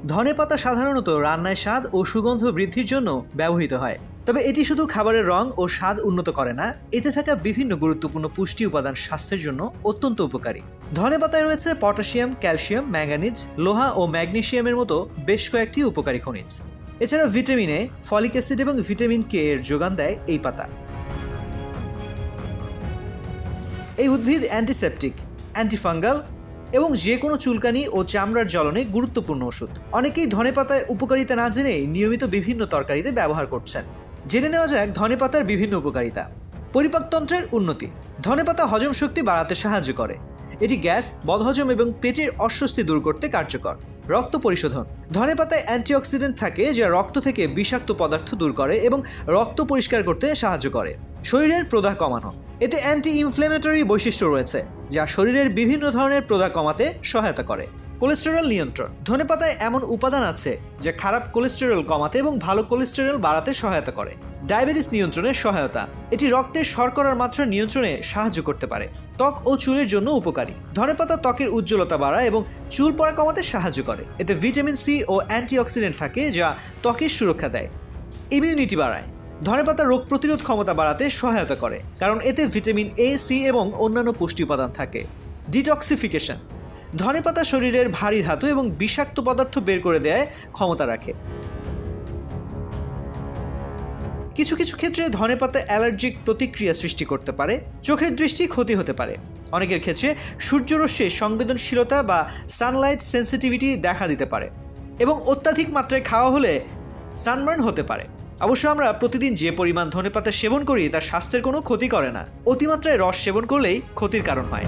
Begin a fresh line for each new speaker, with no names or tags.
ধনেপাতা সাধারণত রান্নায় স্বাদ ও সুগন্ধ বৃদ্ধির জন্য ব্যবহৃত হয়। তবে এটি শুধু খাবারের রং ও স্বাদ উন্নত করে না, এতে থাকা বিভিন্ন গুরুত্বপূর্ণ পুষ্টি উপাদান স্বাস্থ্যের জন্য অত্যন্ত উপকারী। ধনেপাতায় রয়েছে পটাশিয়াম, ক্যালসিয়াম, ম্যাঙ্গানিজ, লোহা ও ম্যাগনেসিয়ামের মতো বেশ কয়েকটি উপকারী খনিজ। এছাড়া ভিটামিন এ, ফলিক অ্যাসিড এবং ভিটামিন কে এর যোগান দেয় এই পাতা। এই উদ্ভিদ অ্যান্টিসেপটিক, অ্যান্টিফাঙ্গাল এবং যে কোনো চুলকানি ও চামড়ার জ্বলনে গুরুত্বপূর্ণ ওষুধ। অনেকেই ধনেপাতার উপকারিতা না জেনে নিয়মিত বিভিন্ন তরকারিতে ব্যবহার করছেন। জেনে নেওয়া যাক ধনেপাতার বিভিন্ন উপকারিতা। পরিপাকতন্ত্রের উন্নতি। ধনেপাতা হজম শক্তি বাড়াতে সাহায্য করে। এটি গ্যাস, বদহজম এবং পেটের অস্বস্তি দূর করতে কার্যকর। রক্ত পরিশোধন। ধনেপাতায় অ্যান্টিঅক্সিডেন্ট থাকে যা রক্ত থেকে বিষাক্ত পদার্থ দূর করে এবং রক্ত পরিষ্কার করতে সাহায্য করে। শরীরের প্রদাহ কমানো। এতে অ্যান্টি ইনফ্ল্যামেটরি বৈশিষ্ট্য রয়েছে যা শরীরের বিভিন্ন ধরনের প্রদাহ কমাতে সহায়তা করে। কোলেস্টেরল নিয়ন্ত্রণ। ধনেপাতায় এমন উপাদান আছে যা খারাপ কোলেস্টেরল কমাতে এবং ভালো কোলেস্টেরল বাড়াতে সহায়তা করে। ডায়াবেটিস নিয়ন্ত্রণে সহায়তা। এটি রক্তের শর্করার মাত্রা নিয়ন্ত্রণে সাহায্য করতে পারে। ত্বক ও চুলের জন্য উপকারী। ধনেপাতা ত্বকের উজ্জ্বলতা বাড়ায় এবং চুল পড়া কমাতে সাহায্য করে। এতে ভিটামিন সি ও অ্যান্টিঅক্সিডেন্ট থাকে যা ত্বকের সুরক্ষা দেয়। ইমিউনিটি বাড়ায়। ধনেপাতা রোগ প্রতিরোধ ক্ষমতা বাড়াতে সহায়তা করে, কারণ এতে ভিটামিন এ, সি এবং অন্যান্য পুষ্টি উপাদান থাকে। ডিটক্সিফিকেশন। ধনেপাতা শরীরের ভারী ধাতু এবং বিষাক্ত পদার্থ বের করে দেয় ক্ষমতা রাখে। কিছু কিছু ক্ষেত্রে ধনেপাতা অ্যালার্জিক প্রতিক্রিয়া সৃষ্টি করতে পারে। চোখের দৃষ্টি ক্ষতি হতে পারে। অনেকের ক্ষেত্রে সূর্যরশ্মির সংবেদনশীলতা বা সানলাইট সেন্সিটিভিটি দেখা দিতে পারে এবং অত্যাধিক মাত্রায় খাওয়া হলে সানবার্ন হতে পারে। অবশ্য আমরা প্রতিদিন যে পরিমাণ ধনেপাতা সেবন করি তা স্বাস্থ্যের কোনো ক্ষতি করে না। অতিমাত্রায় রস সেবন করলেই ক্ষতির কারণ হয়।